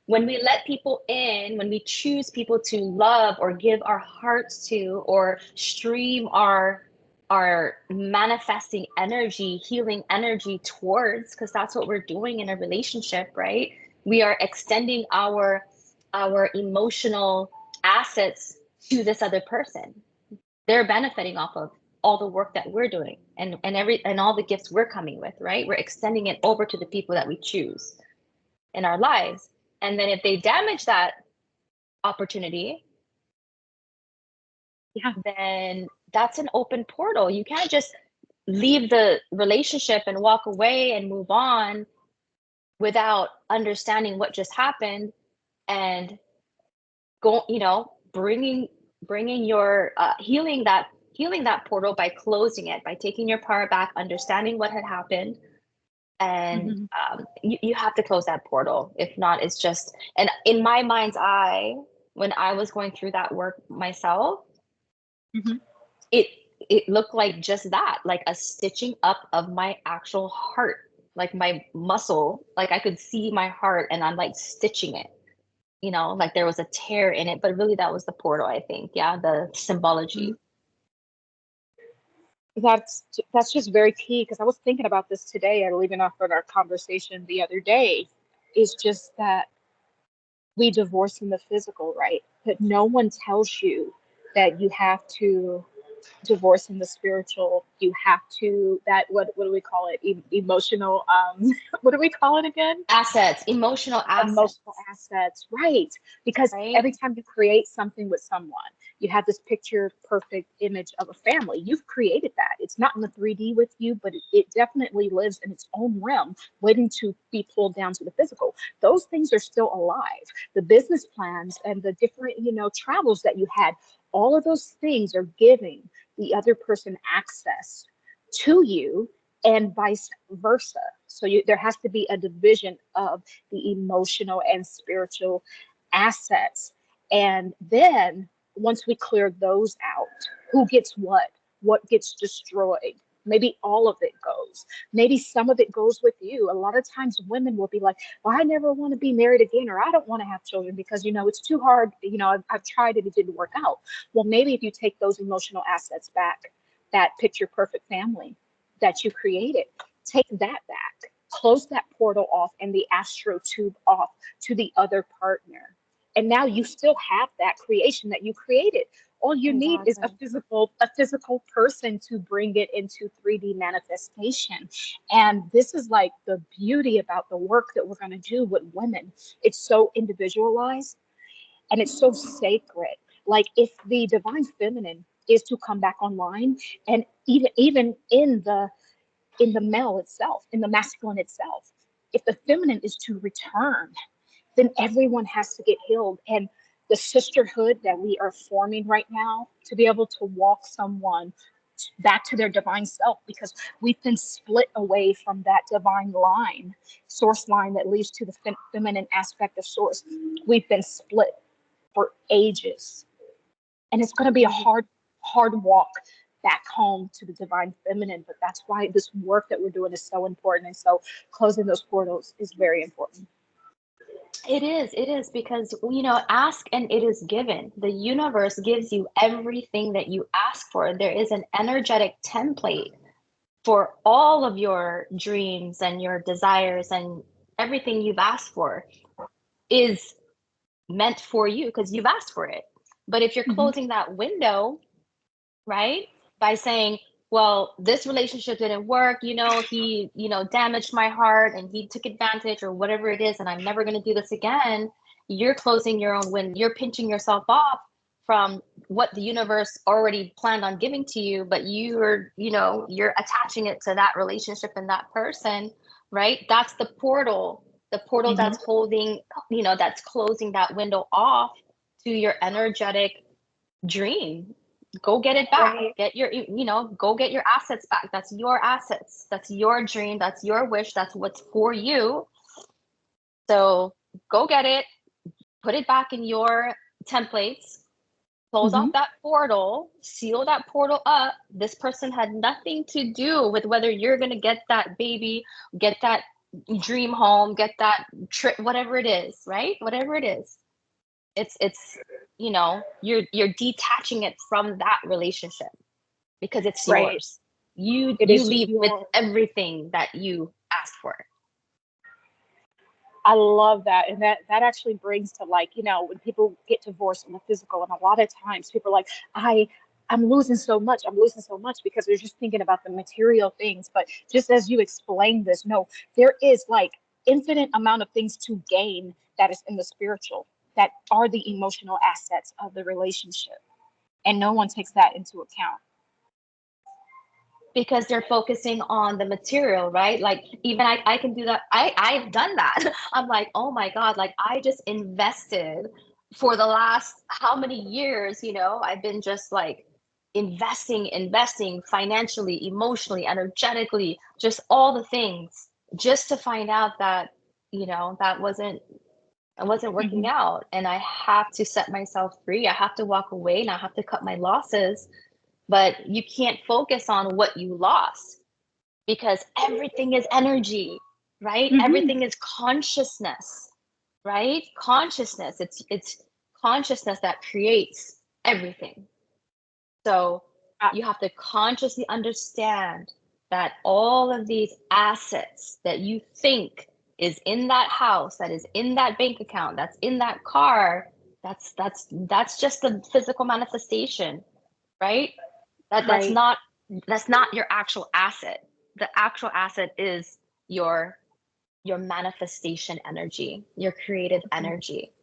when we let people in, when we choose people to love or give our hearts to, or stream our manifesting energy, healing energy towards, because that's what we're doing in a relationship, right? We are extending our emotional assets to this other person. They're benefiting off of all the work that we're doing, and all the gifts we're coming with, right? We're extending it over to the people that we choose in our lives. And then if they damage that opportunity, then that's an open portal. You can't just leave the relationship and walk away and move on without understanding what just happened, and bringing your healing that portal by closing it, by taking your power back, understanding what had happened. And you have to close that portal. If not, it's just, and in my mind's eye, when I was going through that work myself, it looked like just that, like a stitching up of my actual heart, like my muscle, like I could see my heart and I'm like stitching it, like there was a tear in it, but really that was the portal, I think. Yeah, the symbology. That's just very key, because I was thinking about this today, or leaving off of our conversation the other day, is just that we divorce in the physical, right? But no one tells you that you have to divorce in the spiritual. You have to, that, what do we call it? Emotional, what do we call it again? Emotional assets, right? Because every time you create something with someone, you have this picture perfect image of a family. You've created that. It's not in the 3D with you, but it definitely lives in its own realm, waiting to be pulled down to the physical. Those things are still alive. The business plans and the different, travels that you had, all of those things are giving the other person access to you, and vice versa. So there has to be a division of the emotional and spiritual assets. And then once we clear those out, who gets what gets destroyed? Maybe all of it goes. Maybe some of it goes with you. A lot of times women will be like, well, I never want to be married again, or I don't want to have children because, it's too hard. I've tried it, it didn't work out. Well, maybe if you take those emotional assets back, that picture perfect family that you created, take that back, close that portal off and the astro tube off to the other partner. And now you still have that creation that you created. All you need is a physical person to bring it into 3D manifestation. And this is like the beauty about the work that we're going to do with women. It's so individualized and it's so sacred. Like if the divine feminine is to come back online, and even in the male itself, in the masculine itself, if the feminine is to return, then everyone has to get healed. And the sisterhood that we are forming right now, to be able to walk someone back to their divine self, because we've been split away from that divine line, source line that leads to the feminine aspect of source. We've been split for ages. And it's going to be a hard walk back home to the divine feminine. But that's why this work that we're doing is so important. And so closing those portals is very important. It is because, ask and it is given. The universe gives you everything that you ask for. There is an energetic template for all of your dreams and your desires, and everything you've asked for is meant for you because you've asked for it. But if you're closing that window, right, by saying, well, this relationship didn't work, he, damaged my heart and he took advantage or whatever it is, and I'm never going to do this again, you're closing your own window. You're pinching yourself off from what the universe already planned on giving to you, but you're attaching it to that relationship and that person, right? That's the portal that's holding, that's closing that window off to your energetic dream. Go get it back. Right. Go get your assets back. That's your assets. That's your dream. That's your wish. That's what's for you. So go get it. Put it back in your templates. Close off that portal. Seal that portal up. This person had nothing to do with whether you're going to get that baby, get that dream home, get that trip, whatever it is, right? Whatever it is. It's you're detaching it from that relationship because it's Right. yours. You It you is leave with your, everything that you asked for. I love that. And that actually brings to, like, when people get divorced in the physical, and a lot of times people are like, I'm losing so much. I'm losing so much because they're just thinking about the material things. But just as you explained this, no, there is like infinite amount of things to gain that is in the spiritual, that are the emotional assets of the relationship. And no one takes that into account. Because they're focusing on the material, right? Like even I can do that. I've done that. I'm like, oh my God, like I just invested for the last how many years, I've been just like investing financially, emotionally, energetically, just all the things, just to find out that, that wasn't I wasn't working Mhm. out, and I have to set myself free. I have to walk away and I have to cut my losses, but you can't focus on what you lost because everything is energy, right? Mhm. Everything is consciousness, right? Consciousness. It's consciousness that creates everything. So Uh, you have to consciously understand that all of these assets that you think is in that house, that is in that bank account, that's in that car, that's just the physical manifestation, right? That that's right. not that's not your actual asset. The actual asset is your your manifestation energy, your creative Mhm. energy.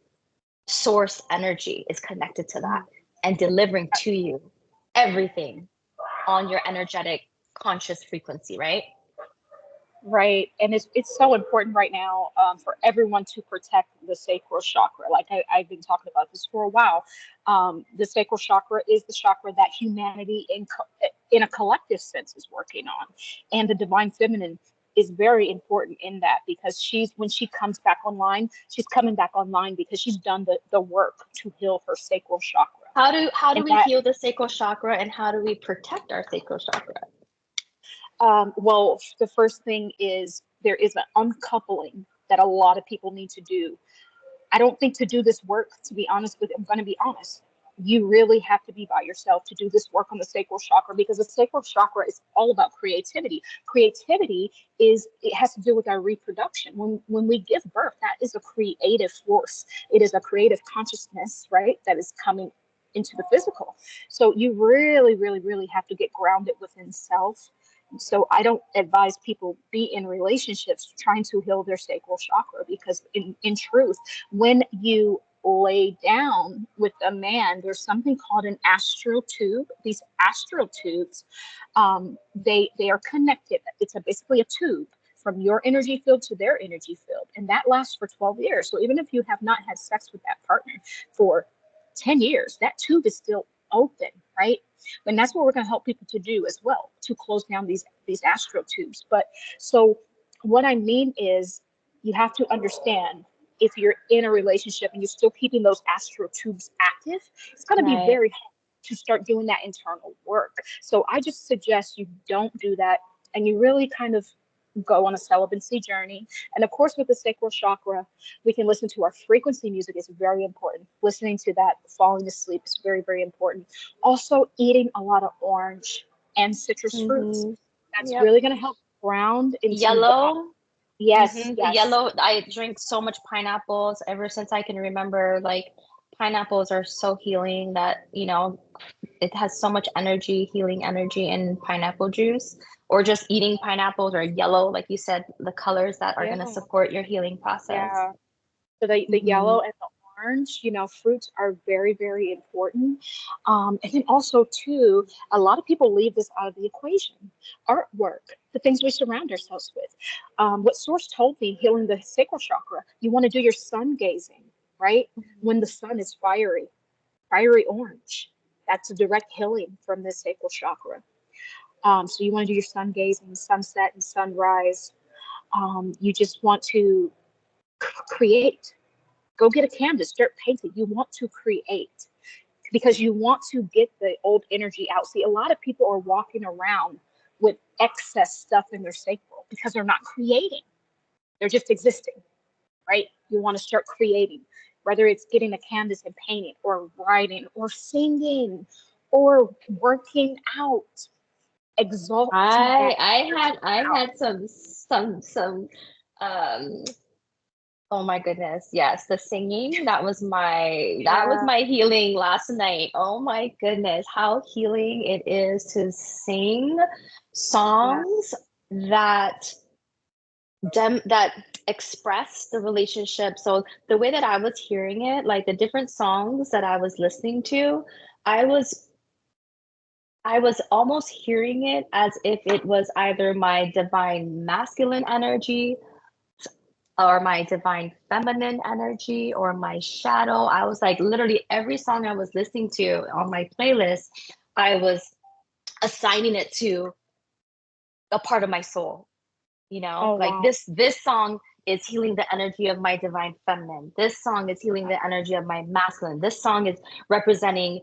Source energy is connected to that Mhm. and delivering to you everything on your energetic conscious frequency, right? Right. And it's so important right now, for everyone to protect the sacral chakra. Like I've been talking about this for a while. The sacral chakra is the chakra that humanity in a collective sense is working on. And the divine feminine is very important in that, because when she comes back online, she's coming back online because she's done the work to heal her sacral chakra. How do And we that, heal the sacral chakra and how do we protect our sacral chakra? well, the first thing is there is an uncoupling that a lot of people need to do. I don't think to do this work, to be honest with you, I'm going to be honest. You really have to be by yourself to do this work on the sacral chakra, because the sacral chakra is all about creativity. Creativity it has to do with our reproduction. When we give birth, that is a creative force. It is a creative consciousness, right? That is coming into the physical. So you really, really, really have to get grounded within self. So I don't advise people be in relationships trying to heal their sacral chakra, because in truth, when you lay down with a man, there's something called an astral tube. These astral tubes, they are connected. It's basically a tube from your energy field to their energy field, and that lasts for 12 years. So even if you have not had sex with that partner for 10 years, that tube is still open, right? And that's what we're going to help people to do as well, to close down these astral tubes. But so what I mean is, you have to understand, if you're in a relationship and you're still keeping those astral tubes active, it's going to be Right. very hard to start doing that internal work. So I just suggest you don't do that, and you really kind of go on a celibacy journey. And of course, with the sacral chakra, we can listen to our frequency music is very important. Listening to that, falling asleep is very, very important. Also, eating a lot of orange and citrus fruits. Mm-hmm. That's Yep. really going to help ground into the Yellow. yes, Mm-hmm. The yes. yellow. I drink so much pineapples ever since I can remember. Like pineapples are so healing that, it has so much energy, healing energy in pineapple juice, or just eating pineapples or yellow, like you said, the colors that are going to Yeah, support your healing process. yeah. So the Mm-hmm. yellow and the orange, fruits are very, very important. And then also too, a lot of people leave this out of the equation. Artwork, the things we surround ourselves with. What Source told me, healing the sacral chakra, you want to do your sun gazing, right? When the sun is fiery orange. That's a direct healing from the sacral chakra. So you want to do your sun gazing, sunset and sunrise. You just want to create. Go get a canvas, start painting. You want to create because you want to get the old energy out. See, a lot of people are walking around with excess stuff in their sacral because they're not creating. They're just existing, right? You want to start creating, whether it's getting a canvas and painting, or writing, or singing, or working out, exalting that. I had some um oh my goodness. Yes, the singing, that was Yeah, my healing last night. Oh my goodness, how healing it is to sing yeah. songs that that express the relationship. So the way that I was hearing it, like the different songs that I was listening to, I was I was almost hearing it as if it was either my divine masculine energy or my divine feminine energy or my shadow. I was like, literally every song I was listening to on my playlist, I was assigning it to a part of my soul. Oh, Like wow. this song is healing the energy of my divine feminine. This song is healing the energy of my masculine. This song is representing,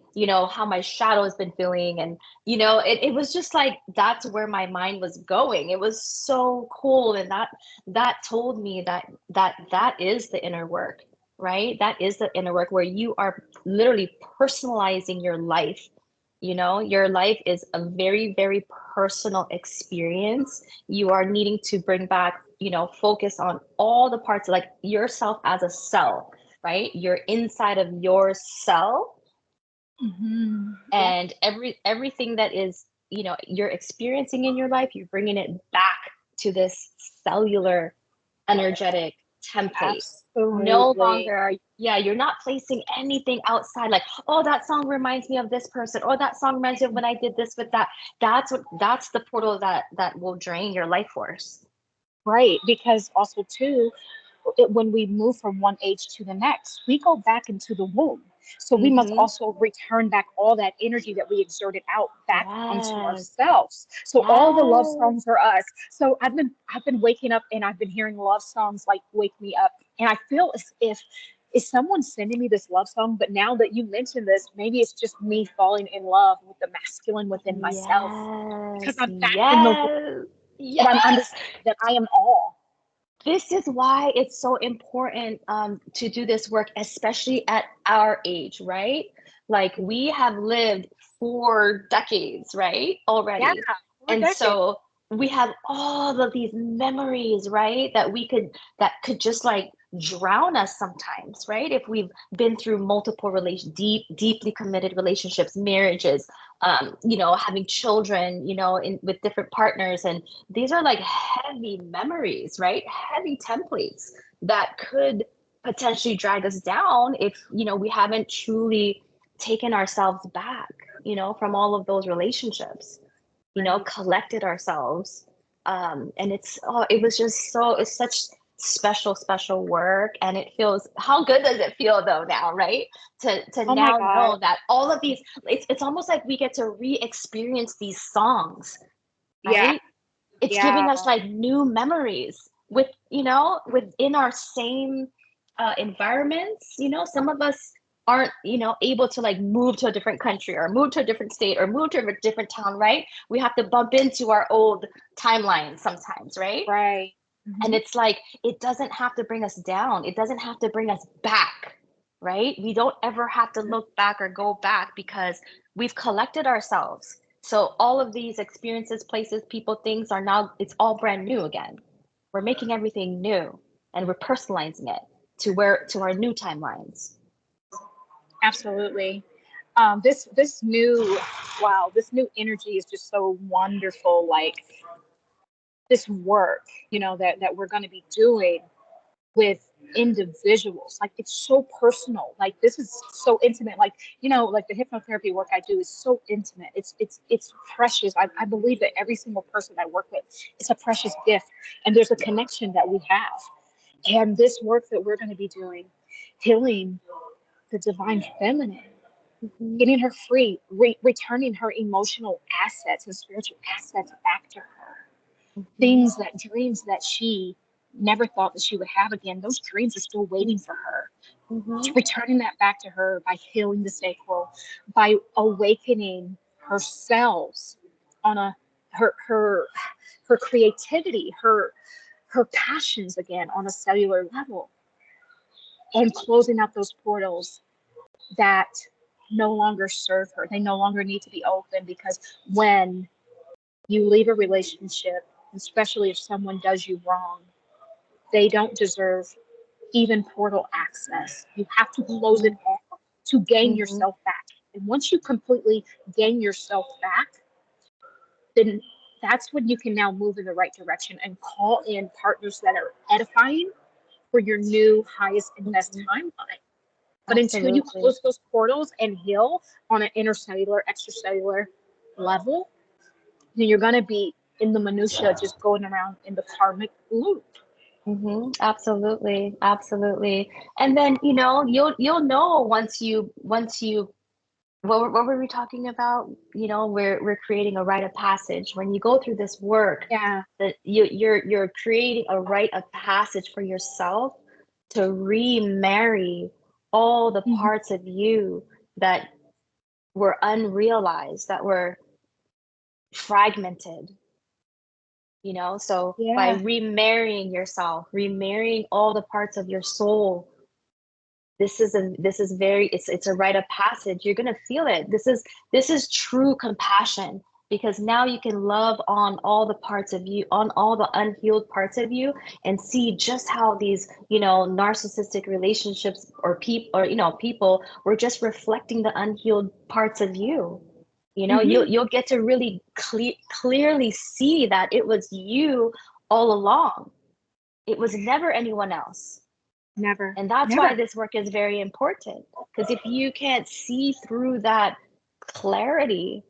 how my shadow has been feeling. And it was just like that's where my mind was going. It was so cool. And that told me that is the inner work, right? That is the inner work where you are literally personalizing your life. Your life is a very, very personal experience. You are needing to bring back, focus on all the parts, like yourself as a cell, right? You're inside of your cell, Yeah, and everything that is, you're experiencing in your life, you're bringing it back to this cellular energetic template. No absolutely. longer yeah, you're not placing anything outside, like, oh, that song reminds me of this person, or that song reminds me of when I did this with that. That's the portal that will drain your life force. Right, because also too, when we move from one age to the next, we go back into the womb. So we must Mm-hmm. also return back all that energy that we exerted out back onto Yes. ourselves. So all the love Yes. songs are us. So I've been waking up and I've been hearing love songs like wake me up. And I feel as if is someone sending me this love song, but now that you mentioned this, maybe it's just me falling in love with the masculine within myself because Yes. I'm back in the womb Yes. and I'm Yes. understanding that I am all. This is why it's so important to do this work, especially at our age, right? Like we have lived 4 decades, right? Yeah, Already. for And decades. so we have all of these memories, right? That could just like drown us sometimes, right? If we've been through multiple deeply committed relationships, marriages, having children, with different partners, and these are like heavy memories, right? Heavy templates that could potentially drag us down if, we haven't truly taken ourselves back, from all of those relationships, Right. collected ourselves. And it was just it's such special, special work. And it feels, how good does it feel though now, right? To Oh my now God. know that all of these, it's almost like we get to re-experience these songs, Yeah. right? It's Yeah. giving us like new memories within our same environments. Some of us aren't, able to like move to a different country or move to a different state or move to a different town, right? We have to bump into our old timeline sometimes, right? Right. And Hmm. it's like, it doesn't have to bring us down. It doesn't have to bring us back, right? We don't ever have to look back or go back because we've collected ourselves. So all of these experiences, places, people, things are now, it's all brand new again. We're making everything new and we're personalizing it to our new timelines. Absolutely. This new, wow, this new energy is just so wonderful. Like this work, that we're going to be doing with individuals. Like it's so personal. Like this is so intimate. Like, like the hypnotherapy work I do is so intimate. It's precious. I believe that every single person I work with is a precious gift. And there's a connection that we have. And this work that we're going to be doing, healing the divine feminine, Mhm. getting her free, returning her emotional assets and spiritual assets back to her. Mhm. Things that dreams that she never thought that she would have again, those dreams are still waiting for her. Mhm. Returning that back to her by healing the sacral, by awakening her cells on her creativity, her her passions again on a cellular level, and closing out those portals that no longer serve her. They no longer need to be open, because when you leave a relationship, especially if someone does you wrong, they don't deserve even portal access. You have to close it off to gain yourself back. And once you completely gain yourself back, then that's when you can now move in the right direction and call in partners that are edifying for your new highest and best timeline. But until you close those portals and heal on an intercellular, extracellular level, then you're going to be in the minutia, just going around in the karmic loop. Absolutely, absolutely. And then, you know, you'll know once you what were we talking about? You know, we're creating a rite of passage. When you go through this work, that you're creating a rite of passage for yourself to remarry all the parts of you that were unrealized, that were fragmented. You know, so by remarrying yourself, remarrying all the parts of your soul, this is it's a rite of passage. You're gonna feel it. This is true compassion, because now you can love on all the parts of you, on all the unhealed parts of you, and see just how these, you know, narcissistic relationships or people were just reflecting the unhealed parts of you. You know, you'll get to really clearly see that it was you all along. It was never anyone else. Never. And that's why this work is very important. Because if you can't see through that clarity,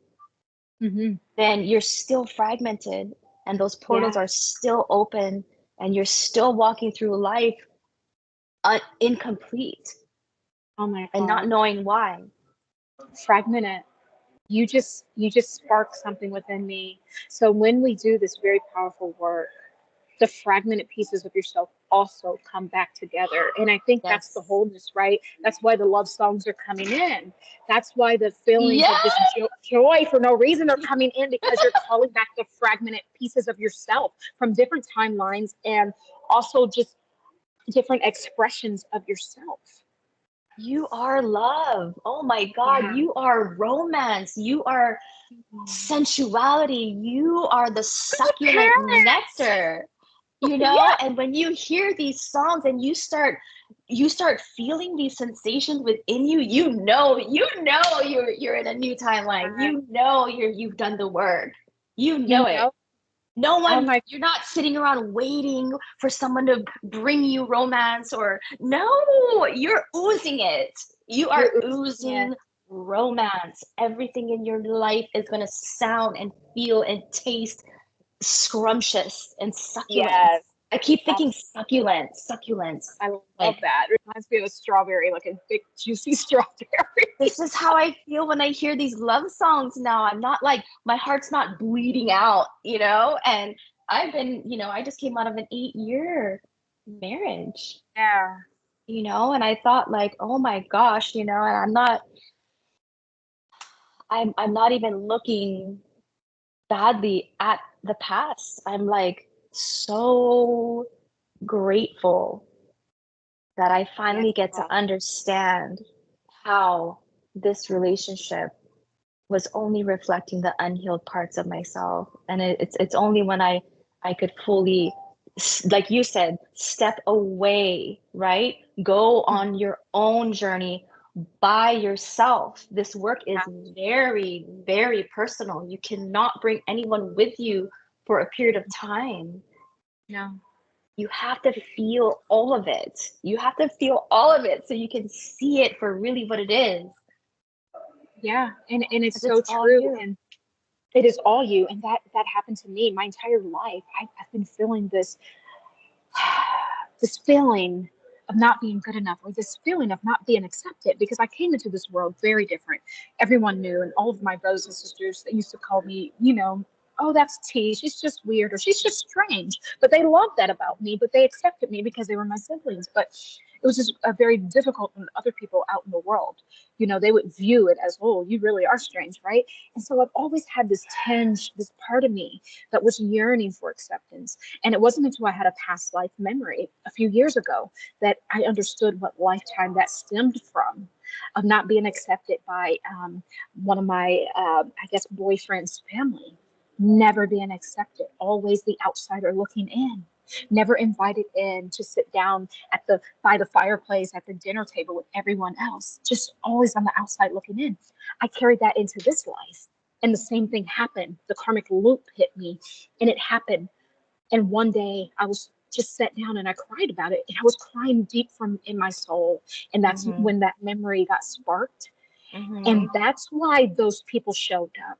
then you're still fragmented, and those portals are still open, and you're still walking through life incomplete. Oh my God. And not knowing why. Fragmented. You just sparked something within me. So when we do this very powerful work, the fragmented pieces of yourself also come back together. And I think that's the wholeness, right? That's why the love songs are coming in. That's why the feelings of this joy for no reason are coming in, because you're calling back the fragmented pieces of yourself from different timelines, and also just different expressions of yourself. You are love. Oh my God. You are romance. You are sensuality. You are the succulent nectar. You know, and when you hear these songs and you start feeling these sensations within you, you know you're in a new timeline. You know you've done the work. You know it. No one, you're not sitting around waiting for someone to bring you romance, or no, you're oozing it. You are oozing romance. Everything in your life is going to sound and feel and taste scrumptious and succulent. I keep thinking succulent. I love that. It reminds me of a strawberry, like a big juicy strawberry. This is how I feel when I hear these love songs now. I'm not like, my heart's not bleeding out, you know? And I've been, you know, I just came out of an 8-year marriage. Yeah. You know, and I thought like, oh my gosh, you know, and I'm not even looking badly at the past. I'm like so grateful that I finally get to understand how this relationship was only reflecting the unhealed parts of myself. And it's only when I could fully, like you said, step away, right? Go on your own journey by yourself. This work is very, very personal. You cannot bring anyone with you for a period of time. No. You have to feel all of it. You have to feel all of it so you can see it for really what it is. Yeah, and it's so true, and it is all you. And that happened to me my entire life. I've been feeling this feeling of not being good enough, or this feeling of not being accepted, because I came into this world very different. Everyone knew, and all of my brothers and sisters, they used to call me, you know, oh, that's T, she's just weird, or she's just strange. But they loved that about me, but they accepted me because they were my siblings. But it was just a very difficult when other people out in the world, you know, they would view it as, oh, you really are strange, right? And so I've always had this tinge, this part of me that was yearning for acceptance. And it wasn't until I had a past life memory a few years ago that I understood what lifetime that stemmed from, of not being accepted by one of my, I guess, boyfriend's family, never being accepted, always the outsider looking in, never invited in to sit down at the by the fireplace at the dinner table with everyone else, just always on the outside looking in. I carried that into this life, and the same thing happened. The karmic loop hit me, and it happened. And one day I was just sat down and I cried about it, and I was crying deep from in my soul, and that's when that memory got sparked. And that's why those people showed up.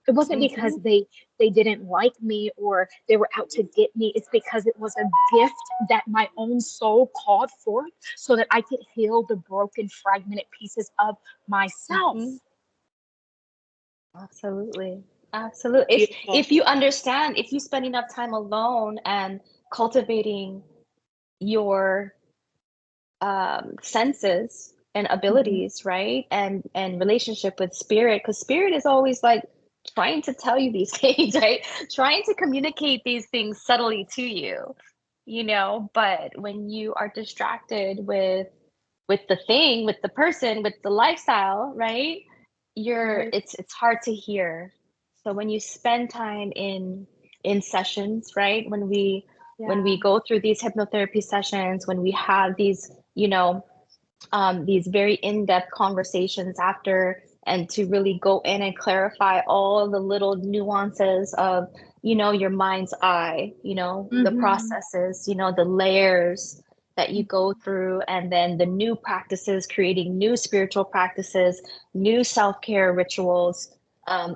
It wasn't because they didn't like me or they were out to get me. It's because it was a gift that my own soul called forth so that I could heal the broken, fragmented pieces of myself. Absolutely. Absolutely. If you understand, if you spend enough time alone and cultivating your senses and abilities, right? And relationship with spirit, because spirit is always like trying to tell you these things, right? Trying to communicate these things subtly to you, you know. But when you are distracted with the thing, with the person, with the lifestyle, right? It's hard to hear. So when you spend time in sessions, right? When we go through these hypnotherapy sessions, when we have these, you know, these very in-depth conversations after, and to really go in and clarify all the little nuances of, you know, your mind's eye, you know, the processes, you know, the layers that you go through, and then the new practices, creating new spiritual practices, new self-care rituals.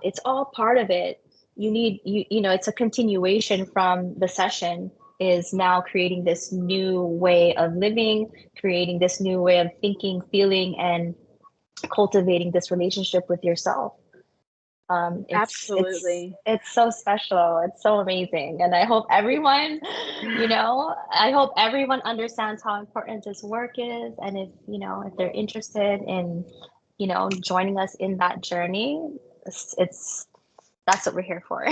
It's all part of it. You know, it's a continuation from the session, is now creating this new way of living, creating this new way of thinking, feeling, and cultivating this relationship with yourself. Absolutely. It's so special. It's so amazing. And I hope everyone, you know, I hope everyone understands how important this work is. And if, you know, if they're interested in, you know, joining us in that journey, that's what we're here for.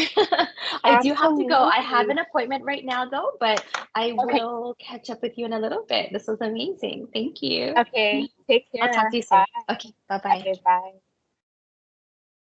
I do have to go. I have an appointment right now, though, but I will catch up with you in a little bit. This was amazing. Thank you. Okay. Take care. I'll talk to you soon. Bye. Okay. Bye-bye. Okay, bye.